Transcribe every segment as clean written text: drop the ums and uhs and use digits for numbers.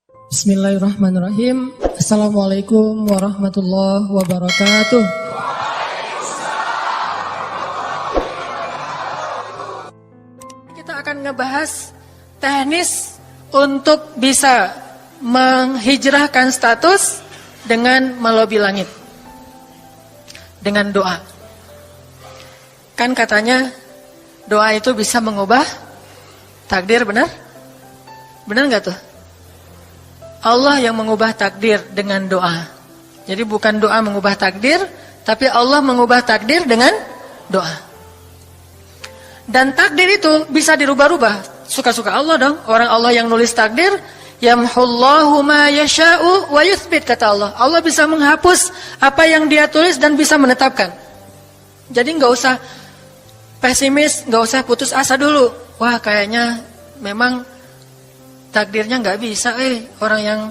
Bismillahirrahmanirrahim. Assalamualaikum warahmatullahi wabarakatuh. Kita akan ngebahas teknis untuk bisa menghijrahkan status dengan melobi langit. Dengan doa. Kan katanya doa itu bisa mengubah takdir, benar? Benar nggak tuh? Allah yang mengubah takdir dengan doa. Jadi bukan doa mengubah takdir, tapi Allah mengubah takdir dengan doa. Dan takdir itu bisa dirubah-rubah. Suka-suka Allah dong. Orang Allah yang nulis takdir, yamhullahu ma yasha'u wa yuthbit, kata Allah. Allah bisa menghapus apa yang Dia tulis dan bisa menetapkan. Jadi nggak usah pesimis, nggak usah putus asa dulu. Wah, kayaknya memang takdirnya nggak bisa. Orang yang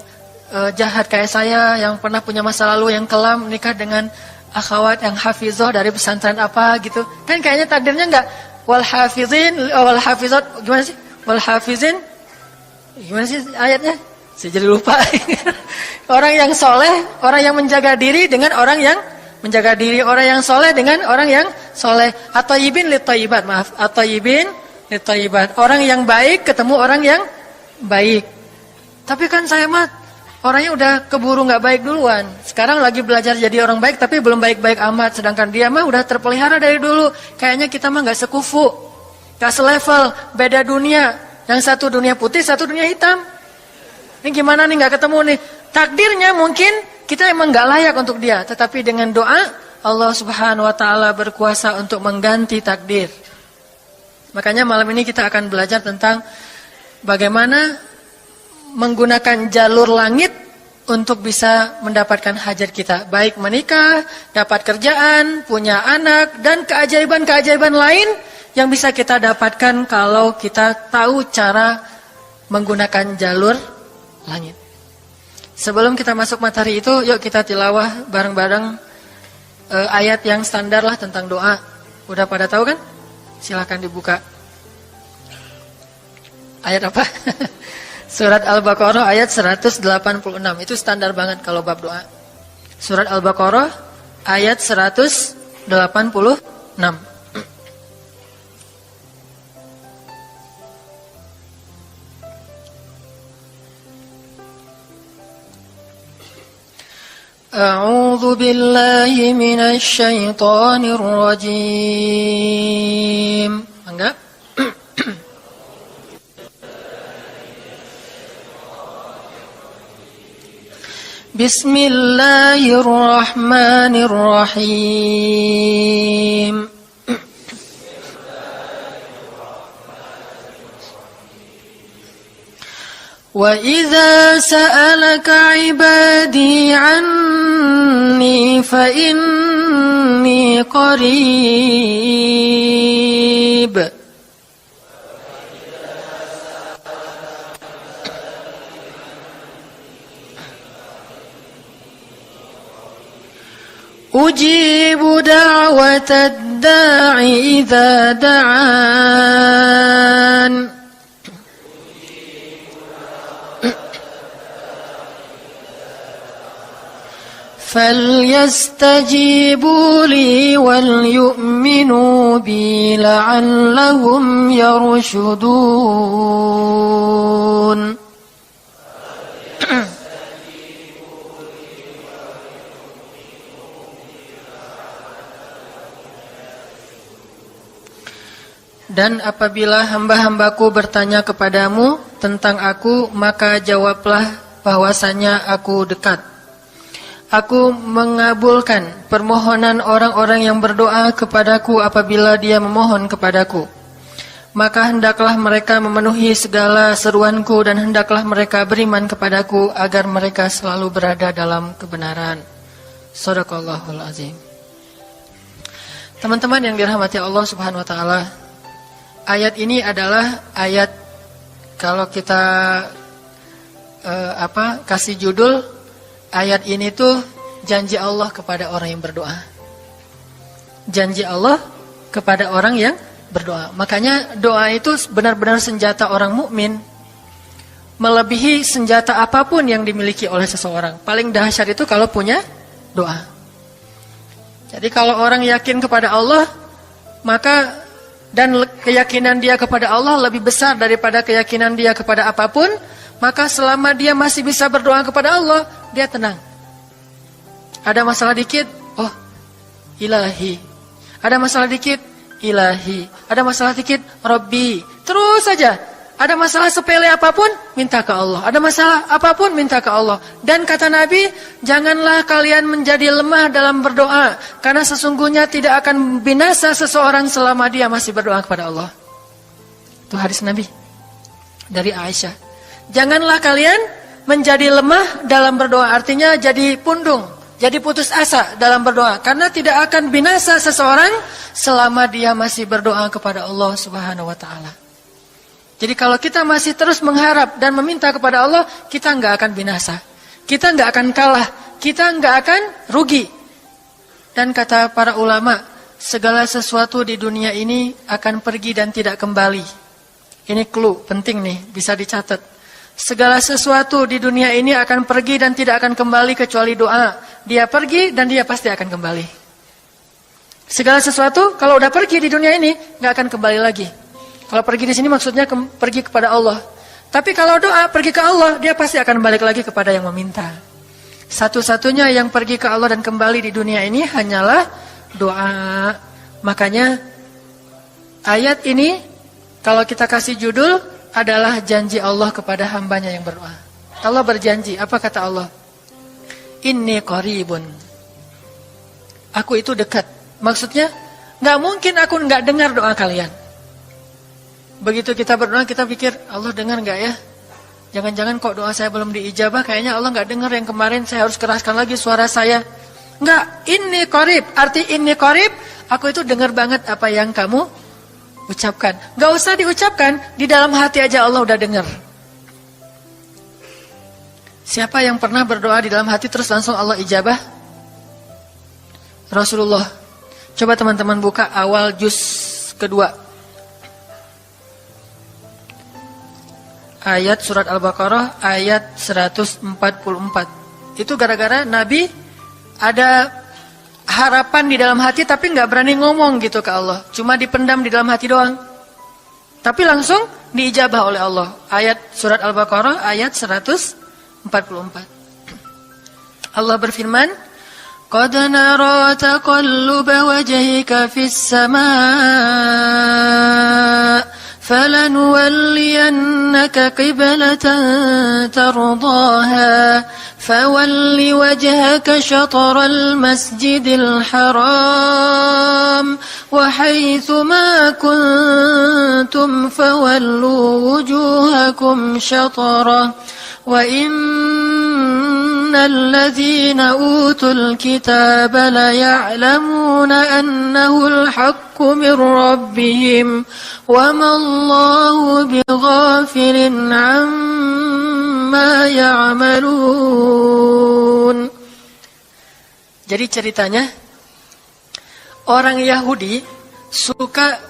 jahat kayak saya, yang pernah punya masa lalu yang kelam, nikah dengan akhwat yang hafizoh dari pesantren apa gitu. Kan kayaknya takdirnya nggak. Wal hafizin, wal hafizat, gimana sih? Wal hafizin, gimana sih ayatnya? Saya jadi lupa. Orang yang soleh, orang yang menjaga diri dengan orang yang menjaga diri, orang yang soleh dengan orang yang soleh. At-thayyibin lit-thayyibat, maaf. At-thayyibin lit-thayyibat. Orang yang baik ketemu orang yang baik. Tapi kan saya mah orangnya udah keburu nggak baik duluan. Sekarang lagi belajar jadi orang baik tapi belum baik-baik amat. Sedangkan dia mah udah terpelihara dari dulu. Kayaknya kita mah nggak sekufu, nggak selevel, beda dunia. Yang satu dunia putih, satu dunia hitam. Ini gimana nih nggak ketemu nih? Takdirnya mungkin kita emang nggak layak untuk dia. Tetapi dengan doa Allah Subhanahu Wa Taala berkuasa untuk mengganti takdir. Makanya malam ini kita akan belajar tentang bagaimana menggunakan jalur langit untuk bisa mendapatkan hajat kita. Baik menikah, dapat kerjaan, punya anak, dan keajaiban-keajaiban lain yang bisa kita dapatkan kalau kita tahu cara menggunakan jalur langit. Sebelum kita masuk materi itu, yuk kita tilawah bareng-bareng ayat yang standar lah tentang doa. Udah pada tahu kan? Silakan dibuka. Ayat apa? Surat Al-Baqarah ayat 186. Itu standar banget kalau bab doa. Surat Al-Baqarah ayat 186. A'udzu billahi minasy syaithanir rajim. Enggak? Bismillahirrahmanirrahim. Wa idza sa'alaka 'ibadi 'anni fa inni qarib. Ujibu da'watad da'i idza da'an. فَلْيَسْتَجِيبُوا لِي وَلْيُؤْمِنُوا بِي لَعَلَّهُمْ يَرْشُدُونَ. Dan apabila hamba-hambaku bertanya kepadamu tentang aku, maka jawablah bahwasanya aku dekat. Aku mengabulkan permohonan orang-orang yang berdoa kepadaku apabila dia memohon kepadaku. Maka hendaklah mereka memenuhi segala seruanku dan hendaklah mereka beriman kepadaku agar mereka selalu berada dalam kebenaran. Shadaqallahul azim. Teman-teman yang dirahmati Allah Subhanahu wa taala, ayat ini adalah ayat kalau kita kasih judul ayat ini tuh janji Allah kepada orang yang berdoa. Janji Allah kepada orang yang berdoa. Makanya doa itu benar-benar senjata orang mukmin. melebihi senjata apapun yang dimiliki oleh seseorang. Paling dahsyat itu kalau punya doa. Jadi kalau orang yakin kepada Allah, maka dan keyakinan dia kepada Allah lebih besar daripada keyakinan dia kepada apapun, maka selama dia masih bisa berdoa kepada Allah, dia tenang. Ada masalah dikit, oh ilahi. Ada masalah dikit, ilahi. Ada masalah dikit, Rabbi. Terus saja. Ada masalah sepele apapun, minta ke Allah. Ada masalah apapun, minta ke Allah. Dan kata Nabi, janganlah kalian menjadi lemah dalam berdoa. Karena sesungguhnya tidak akan binasa seseorang selama dia masih berdoa kepada Allah. Itu hadis Nabi dari Aisyah. Janganlah kalian menjadi lemah dalam berdoa. Artinya jadi pundung, jadi putus asa dalam berdoa. Karena tidak akan binasa seseorang selama dia masih berdoa kepada Allah Subhanahu wa ta'ala. Jadi kalau kita masih terus mengharap dan meminta kepada Allah, kita nggak akan binasa. Kita nggak akan kalah. Kita nggak akan rugi. Dan kata para ulama, segala sesuatu di dunia ini akan pergi dan tidak kembali. Ini clue penting nih, bisa dicatat. Segala sesuatu di dunia ini akan pergi dan tidak akan kembali kecuali doa. Dia pergi dan dia pasti akan kembali. Segala sesuatu kalau udah pergi di dunia ini nggak akan kembali lagi. Kalau pergi di sini maksudnya pergi kepada Allah. Tapi kalau doa pergi ke Allah, dia pasti akan balik lagi kepada yang meminta. Satu-satunya yang pergi ke Allah dan kembali di dunia ini hanyalah doa. Makanya ayat ini kalau kita kasih judul adalah janji Allah kepada hambanya yang berdoa. Allah berjanji, apa kata Allah? Inni qaribun. Aku itu dekat. Maksudnya nggak mungkin aku nggak dengar doa kalian. Begitu kita berdoa, kita pikir, Allah dengar enggak ya? Jangan-jangan kok doa saya belum diijabah, kayaknya Allah enggak dengar yang kemarin, saya harus keraskan lagi suara saya. Enggak, inni qarib. Arti inni qarib, aku itu dengar banget apa yang kamu ucapkan. Enggak usah diucapkan, di dalam hati aja Allah udah dengar. Siapa yang pernah berdoa di dalam hati terus langsung Allah ijabah? Rasulullah. Coba teman-teman buka awal juz kedua. Ayat surat Al-Baqarah ayat 144. Itu gara-gara Nabi ada harapan di dalam hati tapi nggak berani ngomong gitu ke Allah. Cuma dipendam di dalam hati doang. Tapi langsung diijabah oleh Allah. Ayat surat Al-Baqarah ayat 144. Allah berfirman, "Qad nara taqalluba wajhika fis samaa." فَلَنُوَلِّيَنَّكَ قِبْلَةً تَرْضَاهَا فَوَلِّ وَجْهَكَ شَطْرَ الْمَسْجِدِ الْحَرَامِ وَحَيْثُ مَا كُنْتُمْ فَوَلُّوا وُجُوهَكُمْ شَطْرَهُ وَإِنَّ الَّذِينَ أُوتُوا الْكِتَابَ لَيَعْلَمُونَ أَنَّهُ الْحَقُّ مِنْ رَبِّهِمْ وَمَا اللَّهُ بِغَافِلٍ عَمَّا يَعْمَلُونَ. Jadi ceritanya, orang Yahudi suka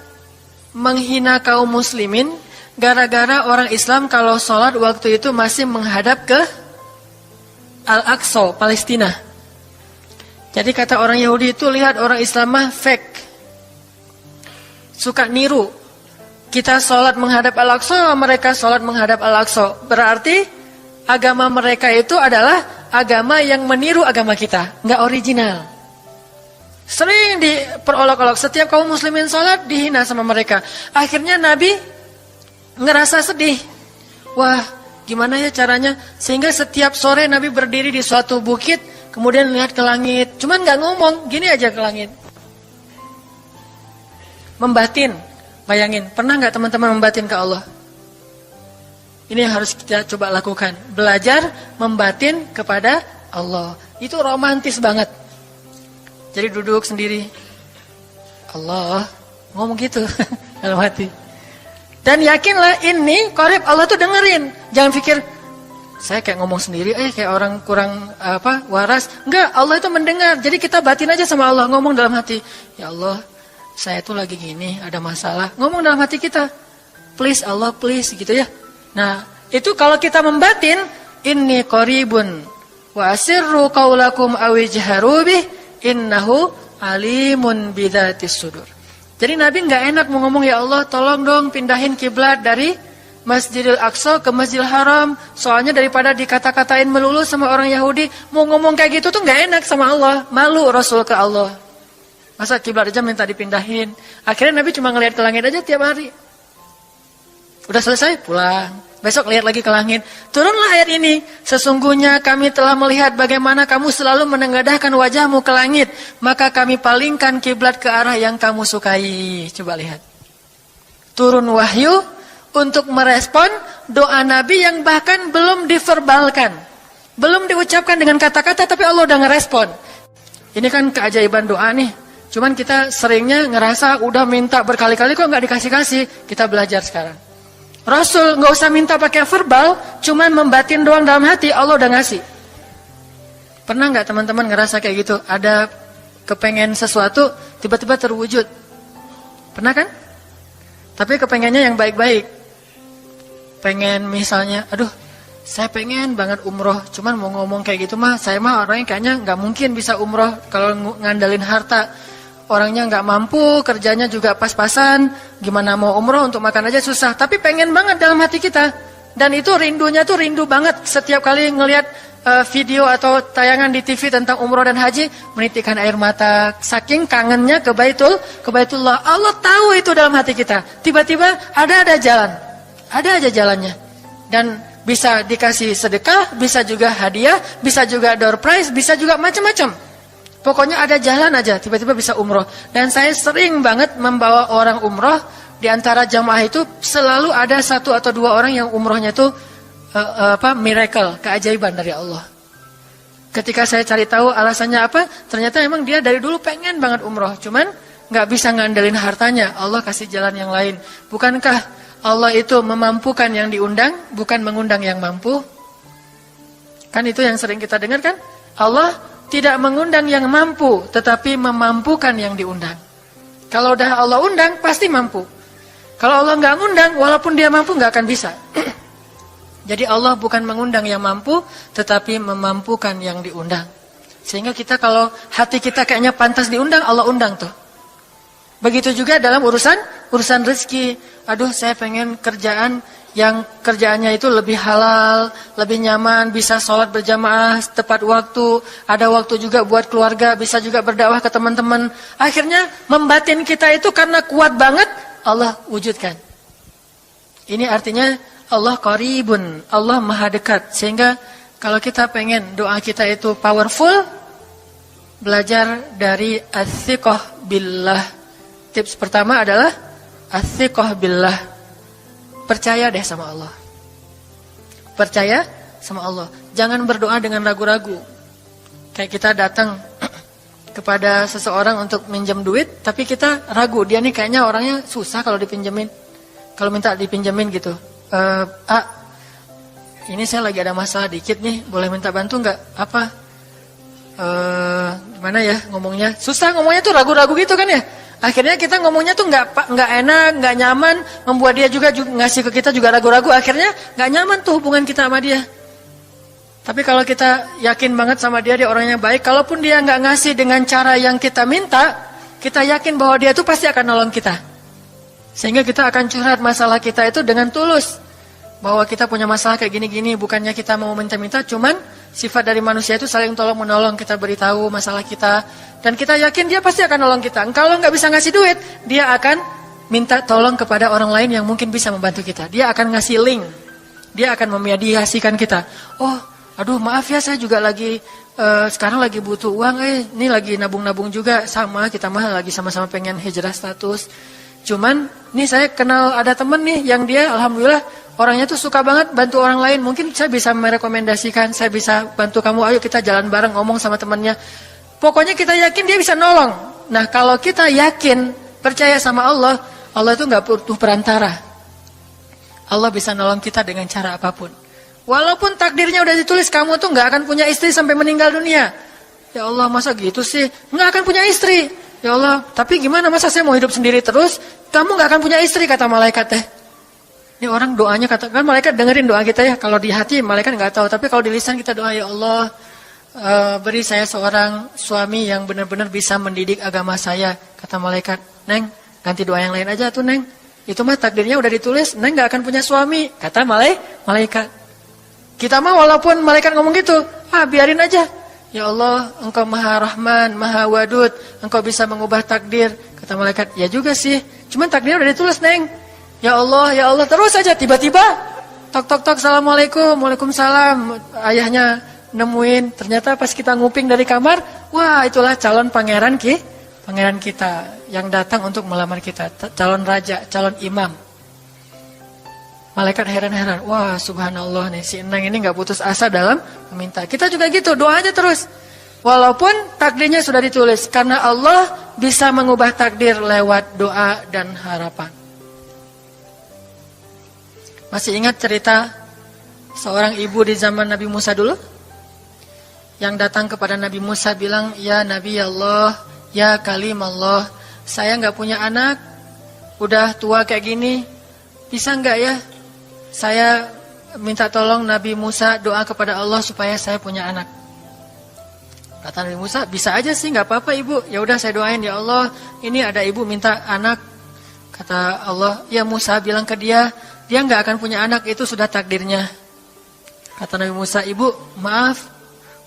menghina kaum muslimin gara-gara orang Islam kalau sholat waktu itu masih menghadap ke Al-Aqsa, Palestina. Jadi kata orang Yahudi itu, lihat orang Islam mah fake. Suka niru. Kita sholat menghadap Al-Aqsa, mereka sholat menghadap Al-Aqsa. Berarti agama mereka itu adalah agama yang meniru agama kita, nggak original. Sering diperolok-olok, setiap kaum muslimin sholat dihina sama mereka. Akhirnya Nabi ngerasa sedih. Wah, gimana ya caranya? Sehingga setiap sore Nabi berdiri di suatu bukit, kemudian lihat ke langit. Cuman gak ngomong, gini aja ke langit. Membatin, bayangin. Pernah gak teman-teman membatin ke Allah? Ini yang harus kita coba lakukan. Belajar membatin kepada Allah. Itu romantis banget. Jadi duduk sendiri. Allah, ngomong gitu dalam hati. Dan yakinlah ini qarib, Allah tuh dengerin. Jangan pikir saya kayak ngomong sendiri, kayak orang kurang waras. Enggak, Allah itu mendengar. Jadi kita batin aja sama Allah, ngomong dalam hati. Ya Allah, saya tuh lagi gini, ada masalah. Ngomong dalam hati kita. Please Allah, please gitu ya. Nah, Itu kalau kita membatin, inni qaribun wa asirru qaulakum aw ijharu bih innahu alimun bidzatis sudur. Jadi Nabi nggak enak mau ngomong, ya Allah tolong dong pindahin kiblat dari Masjidil Aqsa ke Masjidil Haram. Soalnya daripada dikata-katain melulu sama orang Yahudi, mau ngomong kayak gitu tuh nggak enak sama Allah. Malu Rasul ke Allah. Masa kiblat aja minta dipindahin. Akhirnya Nabi cuma ngelihat ke langit aja tiap hari. Udah selesai pulang. Besok lihat lagi ke langit. Turunlah ayat ini. Sesungguhnya kami telah melihat bagaimana kamu selalu menengadahkan wajahmu ke langit. Maka kami palingkan kiblat ke arah yang kamu sukai. Coba lihat. Turun wahyu untuk merespon doa Nabi yang bahkan belum diverbalkan. Belum diucapkan dengan kata-kata, tapi Allah udah ngerespon. Ini kan keajaiban doa nih. Cuman kita seringnya ngerasa udah minta berkali-kali kok nggak dikasih-kasih. Kita belajar sekarang. Rasul nggak usah minta pakai verbal, cuman membatin doang dalam hati, Allah udah ngasih. Pernah nggak teman-teman ngerasa kayak gitu? Ada kepengen sesuatu, tiba-tiba terwujud. Pernah kan? Tapi kepengennya yang baik-baik. Pengen misalnya, aduh, saya pengen banget umroh. Cuman mau ngomong kayak gitu mah, saya mah orangnya kayaknya nggak mungkin bisa umroh kalau ngandalin harta. Orangnya nggak mampu, kerjanya juga pas-pasan, gimana mau umroh untuk makan aja susah. Tapi pengen banget dalam hati kita. Dan itu rindunya tuh rindu banget. Setiap kali ngelihat video atau tayangan di TV tentang umroh dan haji, menitikkan air mata. Saking kangennya ke Baitullah. Allah tahu itu dalam hati kita. Tiba-tiba ada jalan. Ada aja jalannya. Dan bisa dikasih sedekah, bisa juga hadiah, bisa juga door prize, bisa juga macam-macam. Pokoknya ada jalan aja, tiba-tiba bisa umroh. Dan saya sering banget membawa orang umroh. Di antara jamaah itu selalu ada 1 atau 2 orang yang umrohnya itu miracle, keajaiban dari Allah. Ketika saya cari tahu alasannya apa, ternyata emang dia dari dulu pengen banget umroh. Cuman nggak bisa ngandelin hartanya, Allah kasih jalan yang lain. Bukankah Allah itu memampukan yang diundang, bukan mengundang yang mampu? Kan itu yang sering kita dengar kan? Allah tidak mengundang yang mampu, tetapi memampukan yang diundang. Kalau udah Allah undang, pasti mampu. Kalau Allah nggak ngundang, walaupun dia mampu nggak akan bisa. Jadi Allah bukan mengundang yang mampu, tetapi memampukan yang diundang. Sehingga kita kalau hati kita kayaknya pantas diundang, Allah undang tuh. Begitu juga dalam urusan rezeki. Aduh, saya pengen kerjaan yang kerjaannya itu lebih halal, lebih nyaman, bisa sholat berjamaah tepat waktu, ada waktu juga buat keluarga, bisa juga berdakwah ke teman-teman. Akhirnya membatin kita itu karena kuat banget, Allah wujudkan. Ini artinya Allah qaribun, Allah maha dekat. Sehingga kalau kita pengen doa kita itu powerful, belajar dari as-siqah billah. Tips pertama adalah as-siqah billah. Percaya deh sama Allah. Percaya sama Allah. Jangan berdoa dengan ragu-ragu. Kayak kita datang kepada seseorang untuk minjem duit, tapi kita ragu. Dia nih kayaknya orangnya susah kalau dipinjemin. Kalau minta dipinjemin gitu. Ini saya lagi ada masalah dikit nih. Boleh minta bantu nggak? Apa? Gimana ya ngomongnya? Susah ngomongnya tuh ragu-ragu gitu kan ya. Akhirnya kita ngomongnya tuh nggak enak, nggak nyaman, membuat dia juga ngasih ke kita juga ragu-ragu. Akhirnya nggak nyaman tuh hubungan kita sama dia. Tapi kalau kita yakin banget sama dia orangnya baik, kalaupun dia nggak ngasih dengan cara yang kita minta, kita yakin bahwa dia tuh pasti akan nolong kita. Sehingga kita akan curhat masalah kita itu dengan tulus. Bahwa kita punya masalah kayak gini-gini, bukannya kita mau minta-minta, cuman sifat dari manusia itu saling tolong-menolong. Kita beritahu masalah kita, dan kita yakin dia pasti akan nolong kita. Kalau nggak bisa ngasih duit, dia akan minta tolong kepada orang lain yang mungkin bisa membantu kita. Dia akan ngasih link, dia akan memediasikan kita. Oh, aduh maaf ya, saya juga lagi sekarang lagi butuh uang. Ini lagi nabung-nabung juga, sama kita mah lagi sama-sama pengen hijrah status. Cuman, nih saya kenal ada temen nih yang dia alhamdulillah orangnya tuh suka banget bantu orang lain. Mungkin saya bisa merekomendasikan, saya bisa bantu kamu, ayo kita jalan bareng ngomong sama temennya. Pokoknya kita yakin dia bisa nolong. Nah kalau kita yakin, percaya sama Allah, Allah itu gak butuh perantara. Allah bisa nolong kita dengan cara apapun. Walaupun takdirnya udah ditulis, kamu tuh gak akan punya istri sampai meninggal dunia. Ya Allah masa gitu sih, gak akan punya istri. Ya Allah, tapi gimana masa saya mau hidup sendiri terus? Kamu gak akan punya istri kata malaikat teh. Ini orang doanya katakan malaikat dengerin doa kita ya. Kalau di hati malaikat nggak tahu, tapi kalau di lisan kita doa, ya Allah, beri saya seorang suami yang benar-benar bisa mendidik agama saya. Kata malaikat, Neng, ganti doa yang lain aja tuh Neng. Itu mah takdirnya udah ditulis, Neng nggak akan punya suami. Kata malaikat. Kita mah walaupun malaikat ngomong gitu, biarin aja. Ya Allah, Engkau Maha Rahman, Maha Wadud, Engkau bisa mengubah takdir. Kata malaikat, ya juga sih. Cuman takdirnya udah ditulis Neng. Ya Allah, terus aja. Tiba-tiba, tok, Assalamualaikum, Waalaikumsalam. Ayahnya nemuin, ternyata pas kita nguping dari kamar, wah itulah calon pangeran kita yang datang untuk melamar kita. Calon raja, calon imam. Malaikat heran-heran, wah subhanallah nih, si Enang ini gak putus asa dalam meminta. Kita juga gitu, doa aja terus. Walaupun takdirnya sudah ditulis, karena Allah bisa mengubah takdir lewat doa dan harapan. Masih ingat cerita seorang ibu di zaman Nabi Musa dulu? Yang datang kepada Nabi Musa bilang, ya Nabi Allah, ya Kalim Allah, saya gak punya anak, udah tua kayak gini, bisa gak ya? Saya minta tolong Nabi Musa doa kepada Allah supaya saya punya anak. Kata Nabi Musa, bisa aja sih, gak apa-apa ibu. Ya udah saya doain, ya Allah, ini ada ibu minta anak. Kata Allah, ya Musa bilang ke dia gak akan punya anak, itu sudah takdirnya. Kata Nabi Musa, ibu maaf,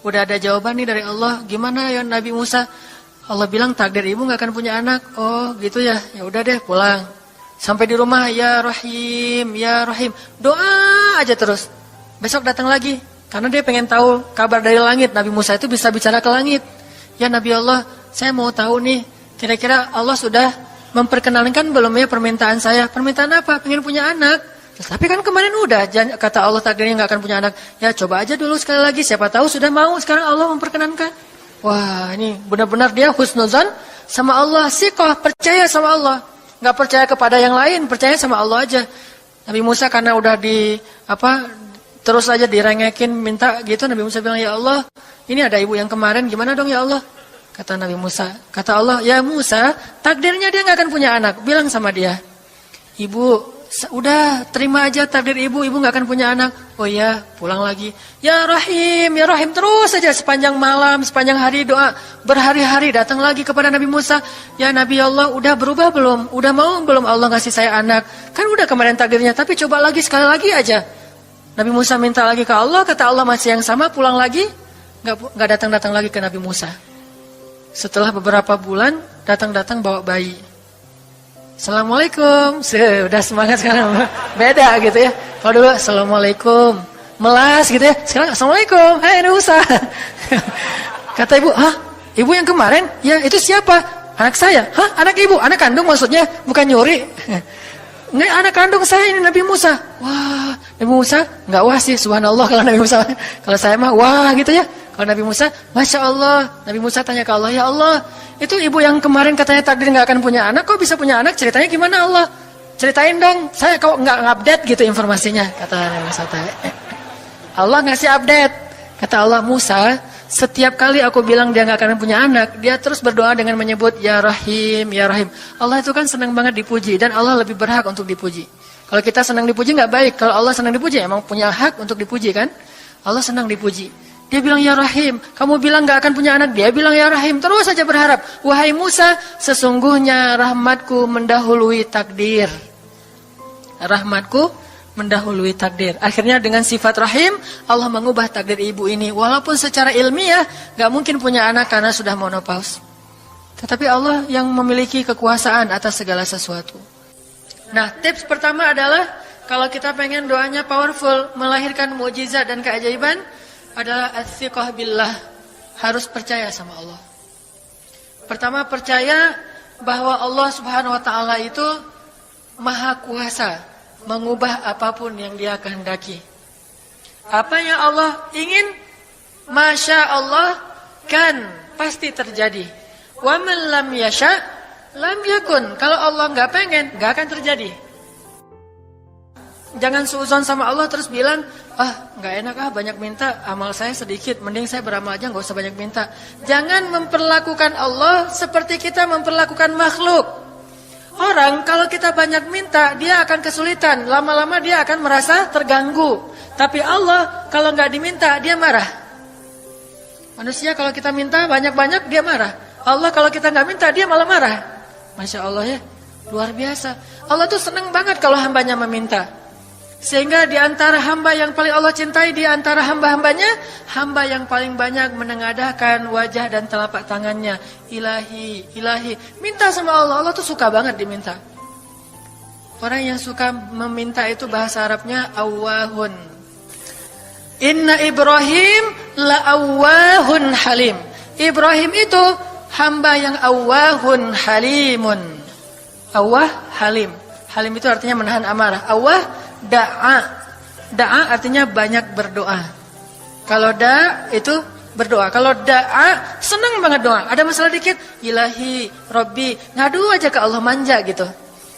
udah ada jawaban nih dari Allah. Gimana ya Nabi Musa? Allah bilang takdir ibu gak akan punya anak. Oh gitu ya, ya udah deh pulang. Sampai di rumah, ya Rahim, ya Rahim, doa aja terus. Besok datang lagi, karena dia pengen tahu kabar dari langit. Nabi Musa itu bisa bicara ke langit. Ya Nabi Allah, saya mau tahu nih, kira-kira Allah sudah memperkenalkan belum ya permintaan saya? Permintaan apa? Pengen punya anak. Tapi kan kemarin udah, kata Allah takdirnya gak akan punya anak. Ya coba aja dulu sekali lagi, siapa tahu sudah mau. Sekarang Allah memperkenankan. Wah ini benar-benar dia husnuzan sama Allah. Siqah, percaya sama Allah. Gak percaya kepada yang lain, percaya sama Allah aja. Nabi Musa karena udah terus aja direngekin minta gitu. Nabi Musa bilang, ya Allah, ini ada ibu yang kemarin, gimana dong ya Allah? Kata Nabi Musa, kata Allah, ya Musa, takdirnya dia gak akan punya anak. Bilang sama dia, ibu, udah terima aja takdir ibu gak akan punya anak. Oh ya, pulang lagi. Ya Rahim, terus aja sepanjang malam, sepanjang hari doa. Berhari-hari datang lagi kepada Nabi Musa. Ya Nabi Allah, udah berubah belum? Udah mau belum Allah ngasih saya anak? Kan udah kemarin takdirnya, tapi coba lagi sekali lagi aja. Nabi Musa minta lagi ke Allah, kata Allah masih yang sama, pulang lagi. Gak datang-datang lagi ke Nabi Musa. Setelah beberapa bulan, datang-datang bawa bayi. Assalamualaikum, sudah semangat sekarang, beda gitu ya. Kalau dulu Assalamualaikum, melas gitu ya. Sekarang Assalamualaikum, hai Musa. Kata ibu, ibu yang kemarin? Ya itu siapa? Anak saya. Anak ibu? Anak kandung maksudnya, bukan nyuri. Nggak, anak kandung saya ini Nabi Musa. Wah, Nabi Musa nggak wah sih, subhanallah kalau Nabi Musa. Kalau saya mah wah gitu ya. Kalau Nabi Musa, Masya Allah. Nabi Musa tanya ke Allah, ya Allah, itu ibu yang kemarin katanya takdir nggak akan punya anak, kok bisa punya anak? Ceritanya gimana Allah? Ceritain dong, saya kok nggak update gitu informasinya, kata Nabi Musa. Allah ngasih update. Kata Allah, Musa, setiap kali aku bilang dia nggak akan punya anak, dia terus berdoa dengan menyebut Ya Rahim, Ya Rahim. Allah itu kan senang banget dipuji, dan Allah lebih berhak untuk dipuji. Kalau kita senang dipuji nggak baik, kalau Allah senang dipuji, emang punya hak untuk dipuji kan? Allah senang dipuji. Dia bilang Ya Rahim, kamu bilang gak akan punya anak, dia bilang Ya Rahim, terus saja berharap. Wahai Musa, sesungguhnya rahmatku mendahului takdir. Rahmatku mendahului takdir. Akhirnya dengan sifat Rahim, Allah mengubah takdir ibu ini. Walaupun secara ilmiah gak mungkin punya anak karena sudah menopause. Tetapi Allah yang memiliki kekuasaan atas segala sesuatu. Nah, tips pertama adalah kalau kita pengen doanya powerful, melahirkan mukjizat dan keajaiban, adalah as-siqah billah, harus percaya sama Allah. Pertama, percaya bahwa Allah Subhanahu wa taala itu maha kuasa mengubah apapun yang Dia kehendaki. Apa yang Allah ingin, masya Allah kan pasti terjadi. Wa man lam yasha lam yakun. Kalau Allah nggak pengen, nggak akan terjadi. Jangan suuzon sama Allah terus bilang, nggak enak banyak minta, amal saya sedikit, mending saya beramal aja nggak usah banyak minta. Jangan memperlakukan Allah seperti kita memperlakukan makhluk. Orang kalau kita banyak minta, dia akan kesulitan. Lama-lama dia akan merasa terganggu. Tapi Allah kalau nggak diminta, dia marah. Manusia kalau kita minta banyak-banyak, dia marah. Allah kalau kita nggak minta, dia malah marah. Masya Allah ya, luar biasa. Allah tuh senang banget kalau hambanya meminta. Sehingga di antara hamba yang paling Allah cintai, di antara hamba-hambanya, hamba yang paling banyak menengadahkan wajah dan telapak tangannya. Ilahi, ilahi. Minta sama Allah, Allah tuh suka banget diminta. Orang yang suka meminta itu bahasa Arabnya awwahun. Inna Ibrahim la'awwahun halim. Ibrahim itu hamba yang awwahun halimun. Awwah, halim. Halim itu artinya menahan amarah. Awwah, da'a. Da'a artinya banyak berdoa. Kalau da itu berdoa. Kalau da'a senang banget doa. Ada masalah dikit, ilahi, Rabbi, ngadu aja ke Allah, manja gitu.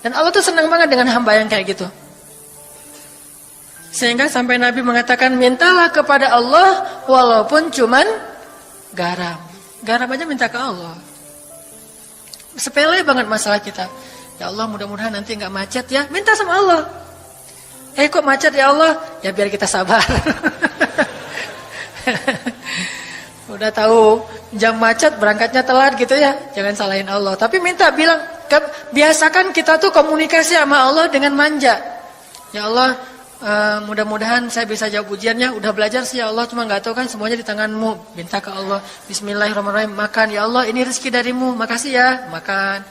Dan Allah tuh senang banget dengan hamba yang kayak gitu. Sehingga sampai Nabi mengatakan, mintalah kepada Allah walaupun cuman garam. Garam aja minta ke Allah. Sepele banget masalah kita. Ya Allah, mudah-mudahan nanti nggak macet ya. Minta sama Allah. Kok macet ya Allah? Ya biar kita sabar. Udah tahu jam macet berangkatnya telat gitu ya. Jangan salahin Allah. Tapi minta, bilang, biasakan kita tuh komunikasi sama Allah dengan manja. Ya Allah, mudah-mudahan saya bisa jawab ujiannya. Udah belajar sih ya Allah, cuma nggak tahu kan semuanya di tanganmu. Minta ke Allah. Bismillahirrahmanirrahim. Makan ya Allah, ini rezeki darimu. Makasih ya, makan.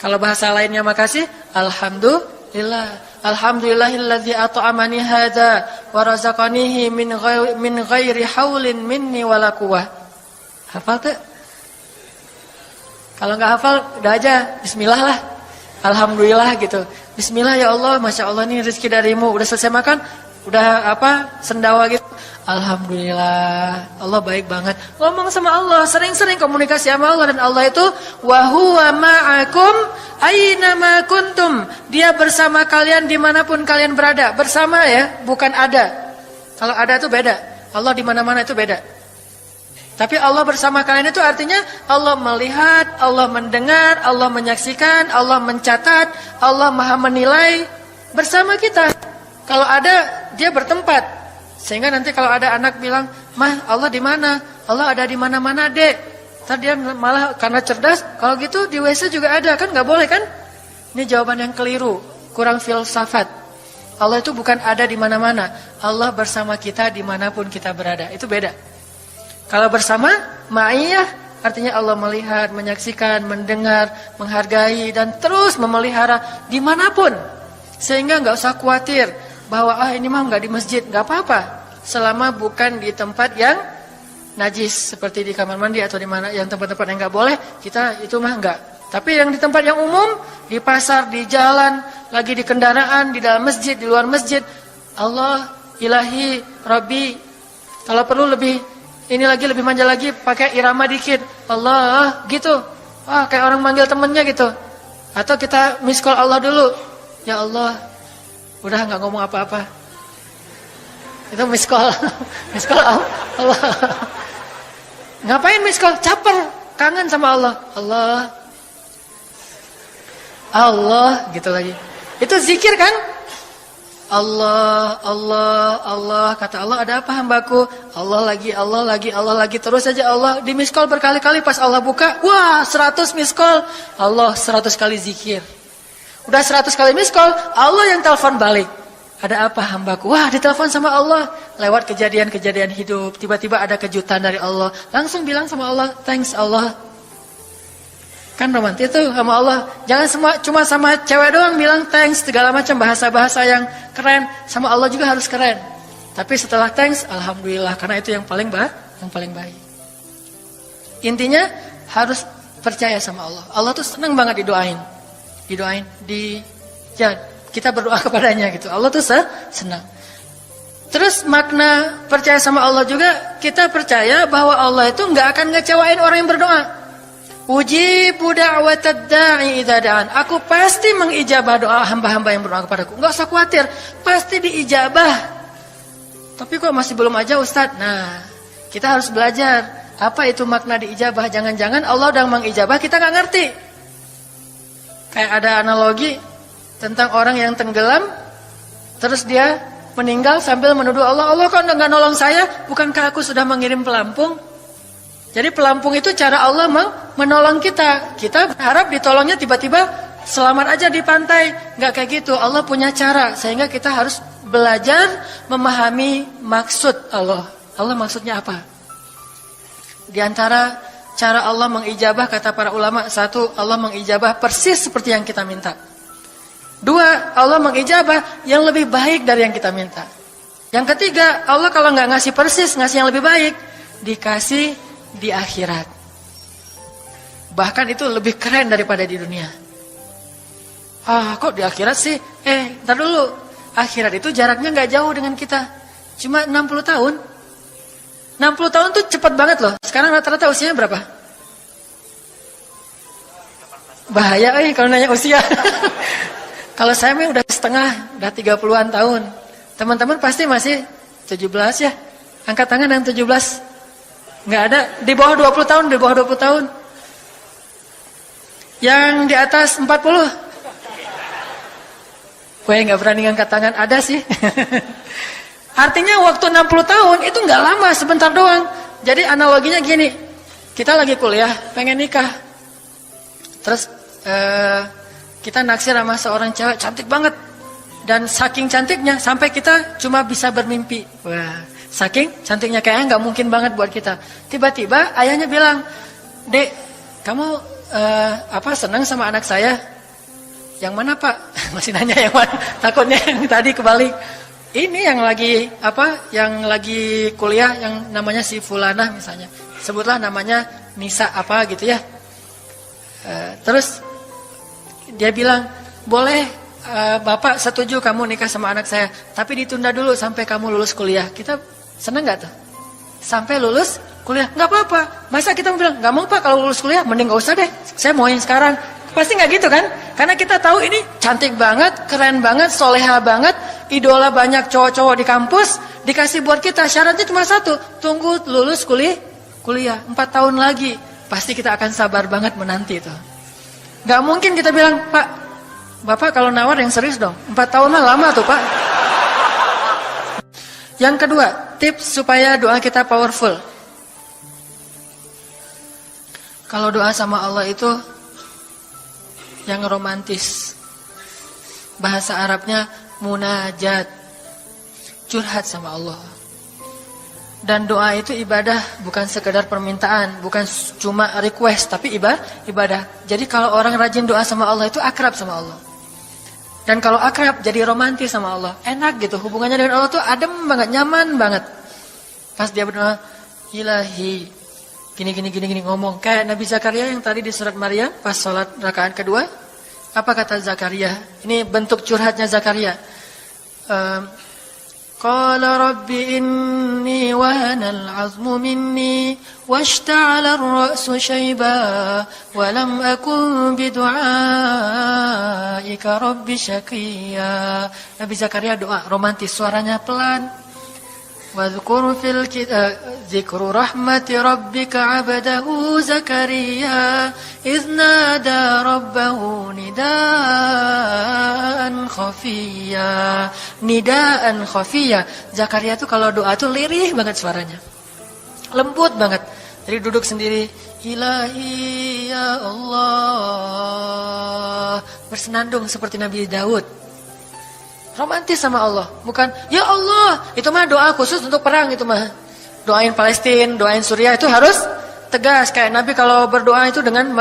Kalau bahasa lainnya makasih, alhamdulillah. Alhamdulillahilladzi at'amani hadza wa razaqanihi min ghairi haulin minni wala quwwah. Hafal tuh? Kalau enggak hafal udah aja bismillah lah. Alhamdulillah gitu. Bismillah ya Allah, Masya Allah ini rezeki darimu. Udah selesai makan, udah sendawa gitu. Alhamdulillah, Allah baik banget. Ngomong sama Allah, sering-sering komunikasi sama Allah. Dan Allah itu wa huwa ma'akum aina ma kuntum. Dia bersama kalian dimanapun kalian berada. Bersama ya, bukan ada. Kalau ada itu beda. Allah di mana-mana itu beda. Tapi Allah bersama kalian itu artinya Allah melihat, Allah mendengar, Allah menyaksikan, Allah mencatat, Allah maha menilai bersama kita. Kalau ada, dia bertempat. Sehingga nanti kalau ada anak bilang, "Mah, Allah di mana?" Allah ada di mana-mana, Dek. Tadi dia malah karena cerdas, kalau gitu di WC juga ada, kan nggak boleh kan? Ini jawaban yang keliru, kurang filsafat. Allah itu bukan ada di mana-mana. Allah bersama kita dimanapun kita berada. Itu beda. Kalau bersama, ma'iyah artinya Allah melihat, menyaksikan, mendengar, menghargai dan terus memelihara dimanapun. Sehingga nggak usah khawatir bahwa ini mah nggak di masjid, nggak apa-apa. Selama bukan di tempat yang najis seperti di kamar mandi atau di mana yang tempat-tempat yang nggak boleh, kita itu mah nggak. Tapi yang di tempat yang umum, di pasar, di jalan, lagi di kendaraan, di dalam masjid, di luar masjid, Allah, ilahi, Rabbi. Kalau perlu lebih manja lagi, pakai irama dikit. Allah, gitu. Kayak orang manggil temennya gitu. Atau kita miss call Allah dulu. Ya Allah, udah nggak ngomong apa-apa. Itu miss call. Miss call Allah. Ngapain miss call? Caper, kangen sama Allah. Allah gitu lagi. Itu zikir kan? Allah, Allah, Allah. Kata Allah, ada apa hambaku? Allah lagi terus saja Allah. Di miss call berkali-kali, pas Allah buka, wah 100 miss call. Allah 100 kali zikir. Udah 100 kali miss call, Allah yang telepon balik. Ada apa hambaku? Wah, ditelepon sama Allah. Lewat kejadian-kejadian hidup, tiba-tiba ada kejutan dari Allah. Langsung bilang sama Allah, thanks Allah. Kan romantis tuh sama Allah. Jangan cuma sama cewek doang bilang thanks, segala macam bahasa-bahasa yang keren. Sama Allah juga harus keren. Tapi setelah thanks, alhamdulillah, karena itu yang paling baik. Intinya harus percaya sama Allah. Allah tuh senang banget didoain, kita berdoa kepadanya gitu. Allah tuh senang. Terus makna percaya sama Allah juga, kita percaya bahwa Allah itu nggak akan ngecewain orang yang berdoa. Ujibu da'watad da'i idza da'an. Aku pasti mengijabah doa hamba-hamba yang berdoa kepadaku. Enggak usah khawatir, pasti diijabah. Tapi kok masih belum aja Ustaz? Nah, kita harus belajar apa itu makna diijabah. Jangan-jangan Allah udah mengijabah, kita enggak ngerti. Kayak ada analogi tentang orang yang tenggelam, terus dia meninggal sambil menuduh Allah, Allah kok nggak nolong saya? Bukankah aku sudah mengirim pelampung? Jadi pelampung itu cara Allah menolong kita. Kita berharap ditolongnya tiba-tiba selamat aja di pantai. Nggak kayak gitu. Allah punya cara, sehingga kita harus belajar memahami maksud Allah. Allah maksudnya apa? Di antara cara Allah mengijabah, kata para ulama, satu, Allah mengijabah persis seperti yang kita minta. Dua, Allah mengijabah yang lebih baik dari yang kita minta. Yang ketiga, Allah kalau nggak ngasih persis, ngasih yang lebih baik, dikasih di akhirat. Bahkan itu lebih keren daripada di dunia. Kok di akhirat sih? Ntar dulu. Akhirat itu jaraknya nggak jauh dengan kita. Cuma 60 tahun. 60 tahun tuh cepat banget loh. Sekarang rata-rata usianya berapa? Bahaya kalau nanya usia. Kalau saya udah setengah, udah 30-an tahun. Teman-teman pasti masih 17 ya. Angkat tangan yang 17. Nggak ada. Di bawah 20 tahun, di bawah 20 tahun. Yang di atas 40. Gue nggak berani angkat tangan, ada sih. Artinya waktu 60 tahun itu nggak lama, sebentar doang. Jadi analoginya gini, kita lagi kuliah, pengen nikah. Terus kita naksir sama seorang cewek cantik banget. Dan saking cantiknya sampai kita cuma bisa bermimpi. Wah, saking cantiknya kayaknya nggak mungkin banget buat kita. Tiba-tiba ayahnya bilang, "Dek, kamu senang sama anak saya?" "Yang mana, Pak?" Masih nanya yang mana? Takutnya yang tadi kebalik. Ini yang lagi kuliah yang namanya si Fulanah misalnya. Sebutlah namanya Nisa apa gitu ya. Terus dia bilang, "Boleh Bapak setuju kamu nikah sama anak saya, tapi ditunda dulu sampai kamu lulus kuliah." Kita seneng gak tuh? Sampai lulus kuliah, gak apa-apa. Masa kita bilang, gak mau Pak kalau lulus kuliah, mending gak usah deh, saya mau yang sekarang. Pasti gak gitu kan? Karena kita tahu ini cantik banget, keren banget, soleha banget, idola banyak cowok-cowok di kampus, dikasih buat kita. Syaratnya cuma satu, tunggu lulus kuliah 4 tahun lagi. Pasti kita akan sabar banget menanti itu. Gak mungkin kita bilang, "Pak, Bapak kalau nawar yang serius dong, 4 tahun lah lama tuh Pak." Yang kedua, tips supaya doa kita powerful. Kalau doa sama Allah itu yang romantis. Bahasa Arabnya munajat. Curhat sama Allah. Dan doa itu ibadah, bukan sekedar permintaan, bukan cuma request, tapi ibadah. Jadi kalau orang rajin doa sama Allah itu akrab sama Allah. Dan kalau akrab jadi romantis sama Allah. Enak gitu, hubungannya dengan Allah tuh adem banget, nyaman banget. Pas dia berdoa, "Ilahi," gini ngomong. Kayak Nabi Zakaria yang tadi di surat Maryam pas sholat rakaat kedua. Apa kata Zakaria? Ini bentuk curhatnya Zakaria. Qala rabbi inni wahanal azmu minni washta'ala ar-ra'su shayba wa lam akun bidu'aika rabbi syaqiyya. Nabi Zakaria doa romantis, suaranya pelan. Wadhkur fil dzikru rahmati rabbika 'abdahu Zakaria idz nada rabbahu nidaan khafiyya. Nidaan khafiyya. Zakaria tuh kalau doa tuh lirih banget suaranya. Lembut banget. Jadi duduk sendiri, "Ilahi ya Allah." Bersenandung seperti Nabi Daud. Romantis sama Allah, bukan "Ya Allah." Itu mah doa khusus untuk perang, itu mah. Doain Palestina, doain Suriah itu harus tegas. Kayak Nabi kalau berdoa itu dengan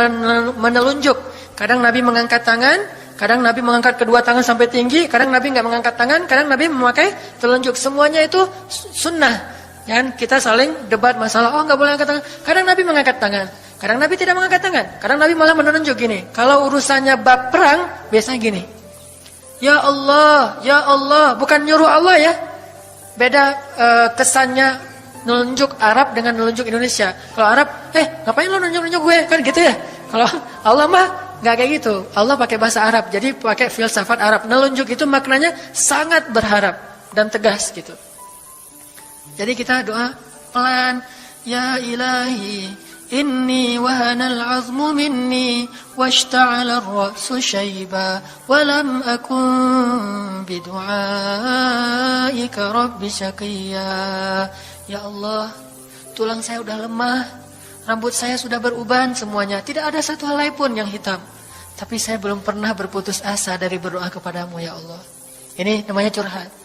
menelunjuk. Kadang Nabi mengangkat tangan, kadang Nabi mengangkat kedua tangan sampai tinggi, kadang Nabi nggak mengangkat tangan, kadang Nabi memakai telunjuk. Semuanya itu sunnah. Jangan kita saling debat masalah, "Oh nggak boleh angkat tangan." Kadang Nabi mengangkat tangan, kadang Nabi tidak mengangkat tangan, kadang Nabi malah menunjuk gini. Kalau urusannya bab perang, biasanya gini. "Ya Allah, ya Allah." Bukan nyuruh Allah ya. Beda kesannya nunjuk Arab dengan nunjuk Indonesia. Kalau Arab, ngapain lo nunjuk-nunjuk gue? Kan gitu ya. Kalau Allah mah nggak kayak gitu. Allah pakai bahasa Arab, jadi pakai filsafat Arab. Nunjuk itu maknanya sangat berharap dan tegas gitu. Jadi kita doa pelan. "Ya ilahi, إني وهن العظم مني واشتعل الرأس شيبا ولم أكن بدعائك رب شقيا. Ya Allah, tulang saya sudah lemah, rambut saya sudah beruban semuanya, tidak ada satu helai pun yang hitam. Tapi saya belum pernah berputus asa dari berdoa kepadamu ya Allah. Ini namanya curhat.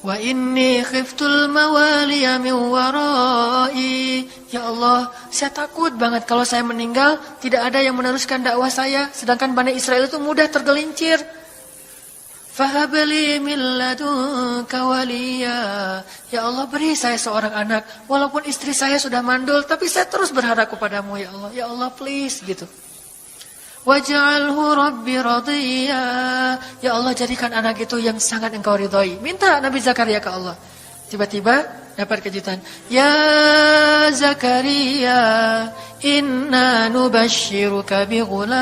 Wa inni khiftul mawaliya min warai. Ya Allah, saya takut banget kalau saya meninggal tidak ada yang meneruskan dakwah saya, sedangkan Bani Israel itu mudah tergelincir. Fahabli min ladunka waliya. Ya Allah, beri saya seorang anak walaupun istri saya sudah mandul, tapi saya terus berharap kepadamu ya Allah. Ya Allah, please gitu. Waj'alhu rabbi radhiya. Ya Allah, jadikan anak itu yang sangat engkau ridhoi. Minta Nabi Zakaria ke Allah. Tiba-tiba dapat kejutan. Ya Zakaria, inna nubashiruka bi ghulam.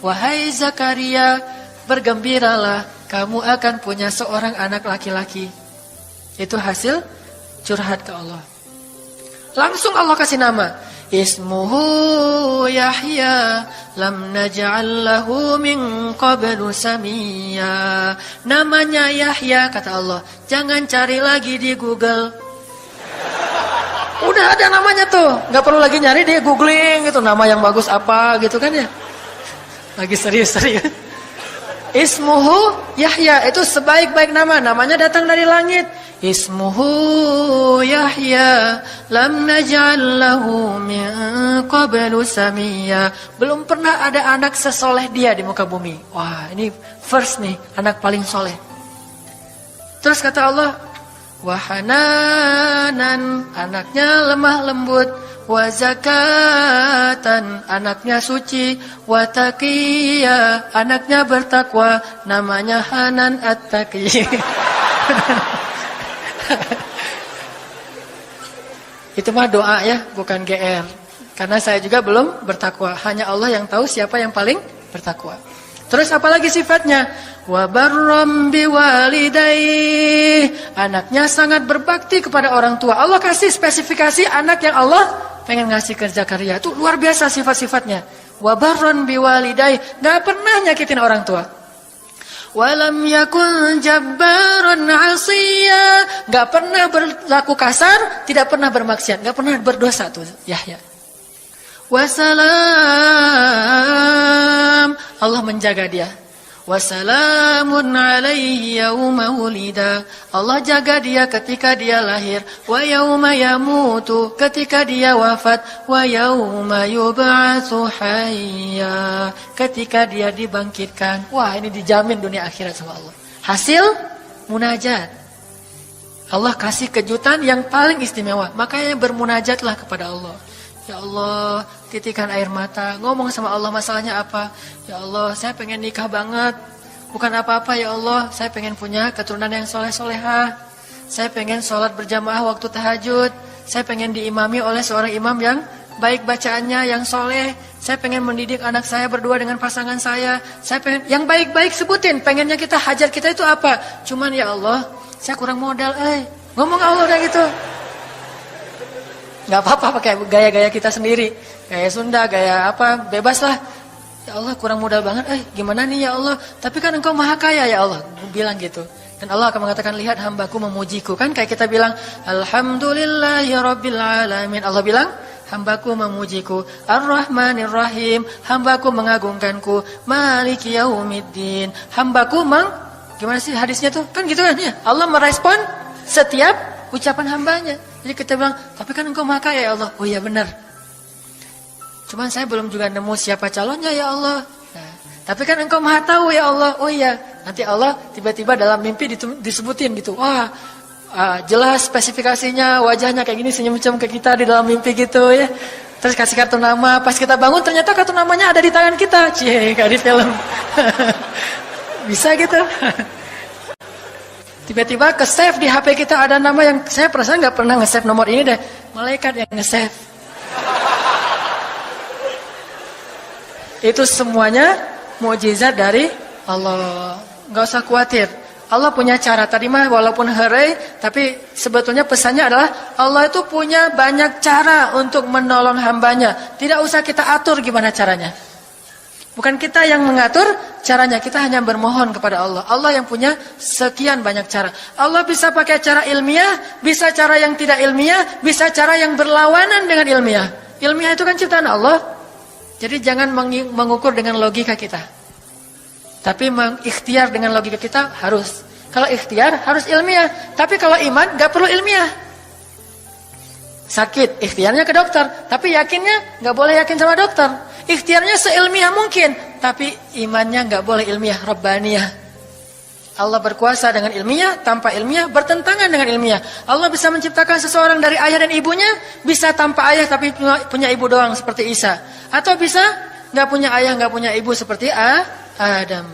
Wahai Zakaria, bergembiralah, kamu akan punya seorang anak laki-laki. Itu hasil curhat ke Allah. Langsung Allah kasih nama. Ismuhu Yahya lam naj'al lahu min qablu samiyya. Namanya Yahya, kata Allah. Jangan cari lagi di Google. Udah ada namanya tuh, nggak perlu lagi nyari di googling gitu nama yang bagus apa gitu kan ya. Lagi serius-serius. Ismuhu Yahya, itu sebaik-baik nama, namanya datang dari langit. Ismuhu Yahya lam naj'al lahu min qablu samiyya. Belum pernah ada anak sesoleh dia di muka bumi. Wah, ini first nih, anak paling soleh. Terus kata Allah, wa hananan, anaknya lemah lembut, wa zakatan, anaknya suci, wa taqiyya, anaknya bertakwa, namanya Hanan At-Taqi. Itu mah doa ya, bukan GR. Karena saya juga belum bertakwa. Hanya Allah yang tahu siapa yang paling bertakwa. Terus apalagi sifatnya? Wa barram biwalidayhi, anaknya sangat berbakti kepada orang tua. Allah kasih spesifikasi anak yang Allah pengen ngasih ke Zakaria. Itu luar biasa sifat-sifatnya. Wa barran biwalidayhi, enggak pernah nyakitin orang tua. Walam yakun jabbaran 'asiyya, enggak pernah berlaku kasar, tidak pernah bermaksiat, enggak pernah berdosa tuh Yahya. Wassalam, Allah menjaga dia. Wassalamun alaihi yauma wulida, Allah jaga dia ketika dia lahir. Wa yauma yamutu, ketika dia wafat. Wa yauma yub'atsu hayya, ketika dia dibangkitkan. Wah, ini dijamin dunia akhirat sama Allah. Hasil munajat. Allah kasih kejutan yang paling istimewa. Makanya bermunajatlah kepada Allah. Ya Allah, titikkan air mata, ngomong sama Allah masalahnya apa. Ya Allah, saya pengen nikah banget. Bukan apa-apa ya Allah, saya pengen punya keturunan yang soleh-solehah. Saya pengen sholat berjamaah waktu tahajud. Saya pengen diimami oleh seorang imam yang baik bacaannya, yang soleh. Saya pengen mendidik anak saya berdua dengan pasangan saya. Saya pengen, yang baik-baik sebutin. Pengennya kita, hajat kita itu apa? Cuman ya Allah, saya kurang modal. Ngomong Allah kayak gitu. Gak apa-apa pakai gaya-gaya kita sendiri. Gaya Sunda, gaya apa, bebas lah. Ya Allah, kurang modal banget. Gimana nih ya Allah? Tapi kan engkau maha kaya ya Allah. Bilang gitu. Dan Allah akan mengatakan, lihat hambaku memujiku. Kan kayak kita bilang, Alhamdulillahi Rabbil Alamin. Allah bilang, hambaku memujiku. Ar-Rahmanir-Rahim, hambaku mengagungkanku. Maliki Yaumiddin, hambaku gimana sih hadisnya tuh? Kan gitu kan ya. Allah merespon setiap ucapan hambanya. Jadi kita bilang, tapi kan engkau maha kaya ya Allah. Oh iya benar. Cuman saya belum juga nemu siapa calonnya ya Allah. Nah, tapi kan engkau maha tahu ya Allah. Oh iya. Nanti Allah tiba-tiba dalam mimpi disebutin gitu. Wah, jelas spesifikasinya, wajahnya kayak gini, senyum-senyum ke kita di dalam mimpi gitu ya. Terus kasih kartu nama. Pas kita bangun ternyata kartu namanya ada di tangan kita. Cie, kayak di film. Bisa gitu. Tiba-tiba ke-save di HP kita ada nama yang saya perasaan nggak pernah nge-save nomor ini deh. Malaikat yang nge-save. Itu semuanya mukjizat dari Allah. Nggak usah khawatir. Allah punya cara. Tadi mah walaupun herai, tapi sebetulnya pesannya adalah Allah itu punya banyak cara untuk menolong hambanya. Tidak usah kita atur gimana caranya. Bukan kita yang mengatur caranya, kita hanya bermohon kepada Allah. Allah yang punya sekian banyak cara. Allah bisa pakai cara ilmiah, bisa cara yang tidak ilmiah, bisa cara yang berlawanan dengan ilmiah. Ilmiah itu kan ciptaan Allah. Jadi jangan mengukur dengan logika kita. Tapi mengikhtiar dengan logika kita harus. Kalau ikhtiar harus ilmiah. Tapi kalau iman gak perlu ilmiah. Sakit, ikhtiarnya ke dokter. Tapi yakinnya gak boleh yakin sama dokter. Ikhtiarnya seilmiah mungkin. Tapi imannya gak boleh ilmiah, Rabbaniyah. Allah berkuasa dengan ilmiah, tanpa ilmiah, bertentangan dengan ilmiah. Allah bisa menciptakan seseorang dari ayah dan ibunya. Bisa tanpa ayah tapi punya ibu doang seperti Isa. Atau bisa gak punya ayah, gak punya ibu seperti Adam.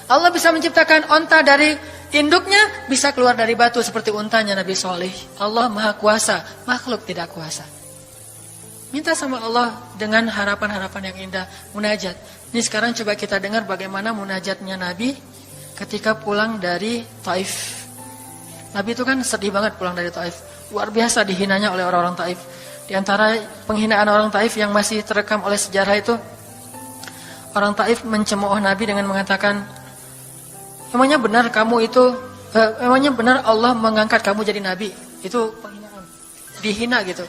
Allah bisa menciptakan onta dari induknya, bisa keluar dari batu seperti untanya Nabi Soleh. Allah maha kuasa, makhluk tidak kuasa. Minta sama Allah dengan harapan-harapan yang indah, munajat. Ini sekarang coba kita dengar bagaimana munajatnya Nabi ketika pulang dari Taif. Nabi itu kan sedih banget pulang dari Taif. Luar biasa dihinanya oleh orang-orang Taif. Di antara penghinaan orang Taif yang masih terekam oleh sejarah itu, orang Taif mencemooh Nabi dengan mengatakan, emangnya benar kamu itu, emangnya benar Allah mengangkat kamu jadi Nabi? Itu penghinaan, dihina gitu.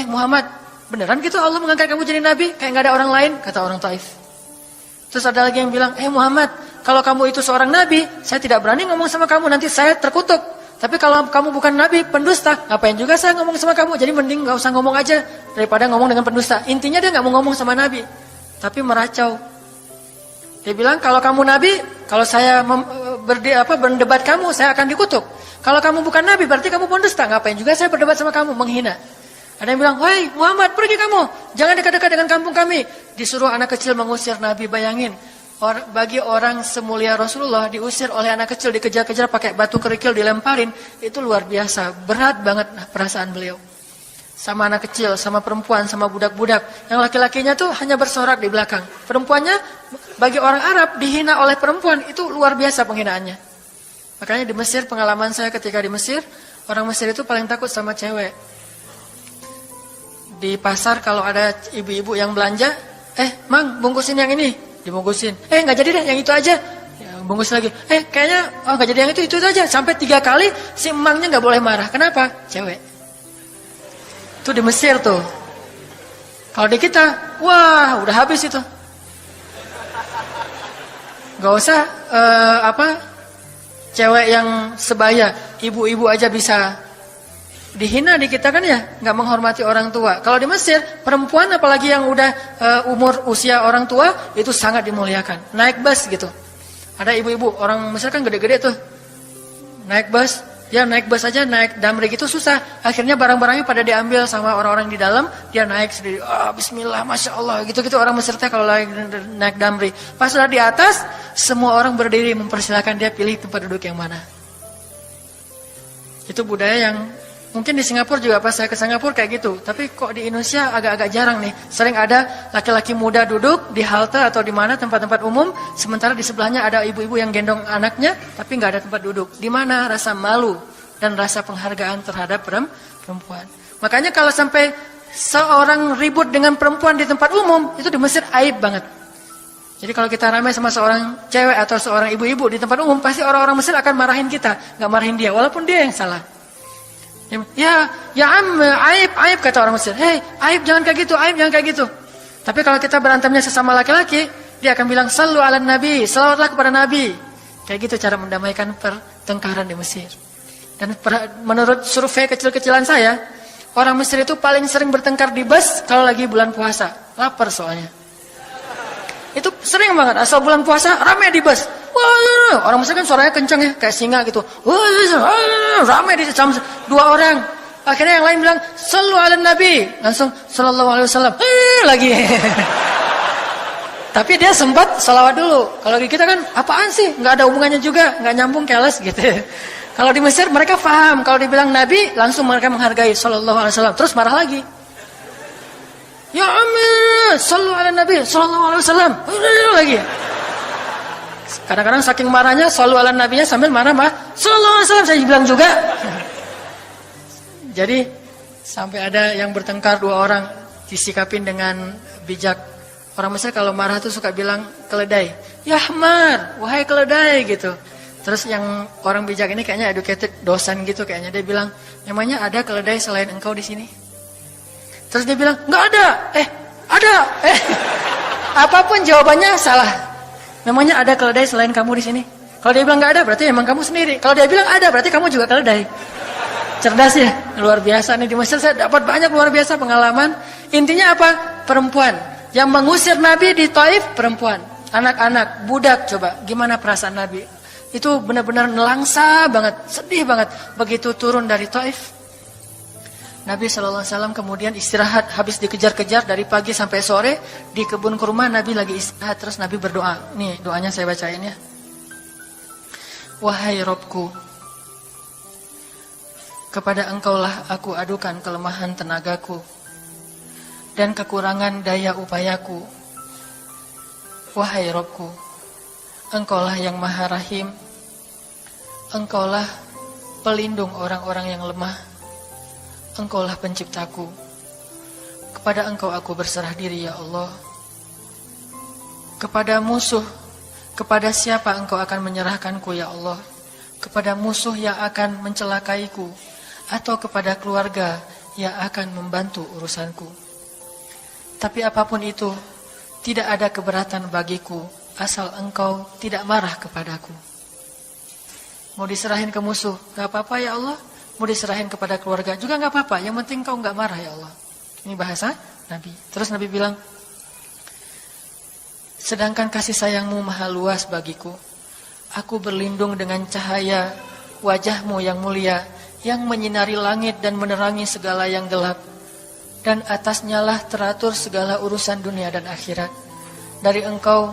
Muhammad, beneran gitu Allah mengangkat kamu jadi Nabi? Kayak gak ada orang lain, kata orang Taif. Terus ada lagi yang bilang, Muhammad, kalau kamu itu seorang Nabi, saya tidak berani ngomong sama kamu, nanti saya terkutuk. Tapi kalau kamu bukan Nabi, pendusta, ngapain juga saya ngomong sama kamu? Jadi mending gak usah ngomong aja, daripada ngomong dengan pendusta. Intinya dia gak mau ngomong sama Nabi, tapi meracau. Dia bilang, kalau kamu Nabi, kalau saya berdebat kamu, saya akan dikutuk. Kalau kamu bukan Nabi, berarti kamu pendusta. Ngapain juga saya berdebat sama kamu, menghina. Ada yang bilang, woi Muhammad, pergi kamu. Jangan dekat-dekat dengan kampung kami. Disuruh anak kecil mengusir Nabi, bayangin. Bagi orang semulia Rasulullah, diusir oleh anak kecil, dikejar-kejar pakai batu kerikil, dilemparin. Itu luar biasa, berat banget perasaan beliau. Sama anak kecil, sama perempuan, sama budak-budak. Yang laki-lakinya tuh hanya bersorak di belakang. Perempuannya, bagi orang Arab, dihina oleh perempuan. Itu luar biasa penghinaannya. Makanya di Mesir, pengalaman saya ketika di Mesir, orang Mesir itu paling takut sama cewek. Di pasar kalau ada ibu-ibu yang belanja, Mang, bungkusin yang ini. Dibungkusin. Gak jadi deh, yang itu aja. Ya, bungkus lagi. Kayaknya, gak jadi yang itu aja. Sampai 3 kali, si emangnya gak boleh marah. Kenapa? Cewek. Itu di Mesir tuh. Kalau di kita, wah udah habis itu. Gak usah cewek yang sebaya, ibu-ibu aja bisa dihina di kita kan ya, gak menghormati orang tua. Kalau di Mesir, perempuan apalagi yang udah umur usia orang tua, itu sangat dimuliakan. Naik bus gitu. Ada ibu-ibu, orang Mesir kan gede-gede tuh. Naik bus. Dia naik bus aja, naik damri gitu susah. Akhirnya barang-barangnya pada diambil sama orang-orang di dalam. Dia naik sendiri, bismillah, Masya Allah. Gitu-gitu orang Mesir kalau lagi naik damri. Pas sudah di atas, semua orang berdiri mempersilahkan dia pilih tempat duduk yang mana. Itu budaya yang mungkin di Singapura juga pas saya ke Singapura kayak gitu. Tapi kok di Indonesia agak-agak jarang nih. Sering ada laki-laki muda duduk di halte atau di mana tempat-tempat umum. Sementara di sebelahnya ada ibu-ibu yang gendong anaknya. Tapi nggak ada tempat duduk. Di mana rasa malu dan rasa penghargaan terhadap perempuan. Makanya kalau sampai seorang ribut dengan perempuan di tempat umum. Itu di Mesir aib banget. Jadi kalau kita ramai sama seorang cewek atau seorang ibu-ibu di tempat umum. Pasti orang-orang Mesir akan marahin kita. Nggak marahin dia. Walaupun dia yang salah. Ya aib kata orang Mesir. Aib jangan kayak gitu, aib jangan kayak gitu. Tapi kalau kita berantemnya sesama laki-laki, dia akan bilang sallu ala nabi, selawatlah kepada nabi. Kayak gitu cara mendamaikan pertengkaran di Mesir. Dan menurut survei kecil-kecilan saya, orang Mesir itu paling sering bertengkar di bus kalau lagi bulan puasa. Lapar soalnya. Itu sering banget, asal bulan puasa ramai di bus. Wah, orang Mesir kan suaranya kencang ya, kayak singa gitu. Wah, ramai di jam 2 orang. Akhirnya yang lain bilang, sallu ala nabi. Langsung, sallallahu alaihi wasallam. Lagi. Tapi dia sempat salawat dulu. Kalau di kita kan, apaan sih? Nggak ada hubungannya juga, nggak nyambung, keles gitu. Kalau di Mesir mereka paham. Kalau dibilang nabi, langsung mereka menghargai sallallahu alaihi wasallam. Terus marah lagi. Ya Amir, sallu ala nabi, sallallahu alaihi wasallam. Lagi. Kadang-kadang saking marahnya, shollu ala nabinya sambil marah-marah, sallallahu alaihi wasallam saya bilang juga. Jadi sampai ada yang bertengkar dua orang disikapin dengan bijak. Orang Mesir kalau marah tuh suka bilang keledai, ya Ahmar, wahai keledai gitu. Terus yang orang bijak ini kayaknya educated dosen gitu kayaknya, dia bilang, emangnya ada keledai selain engkau di sini? Terus dia bilang, nggak ada. Ada. Apapun jawabannya salah. Memangnya ada keledai selain kamu di sini? Kalau dia bilang nggak ada, berarti emang kamu sendiri. Kalau dia bilang ada, berarti kamu juga keledai. Cerdas ya, luar biasa nih di Mesir. Saya dapat banyak luar biasa pengalaman. Intinya apa? Perempuan yang mengusir Nabi di Taif, perempuan, anak-anak, budak. Coba gimana perasaan Nabi? Itu benar-benar nelangsa banget, sedih banget. Begitu turun dari Taif, Nabi SAW kemudian istirahat, habis dikejar-kejar dari pagi sampai sore di kebun kurma. Nabi lagi istirahat, terus Nabi berdoa. Nih doanya saya bacain ya. Wahai Robku, kepada engkaulah aku adukan kelemahan tenagaku dan kekurangan daya upayaku. Wahai Robku, engkaulah yang maha rahim, engkaulah pelindung orang-orang yang lemah, engkaulah penciptaku. Kepada engkau aku berserah diri ya Allah. Kepada musuh, kepada siapa engkau akan menyerahkanku ya Allah? Kepada musuh yang akan mencelakaiku, atau kepada keluarga yang akan membantu urusanku. Tapi apapun itu, tidak ada keberatan bagiku, asal engkau tidak marah kepadaku. Mau diserahin ke musuh, gak apa-apa ya Allah. Mau diserahin kepada keluarga juga gak apa-apa. Yang penting kau gak marah ya Allah. Ini bahasa Nabi. Terus Nabi bilang, sedangkan kasih sayangmu maha luas bagiku, aku berlindung dengan cahaya wajahmu yang mulia, yang menyinari langit dan menerangi segala yang gelap. Dan atasnya lah teratur segala urusan dunia dan akhirat. Dari engkau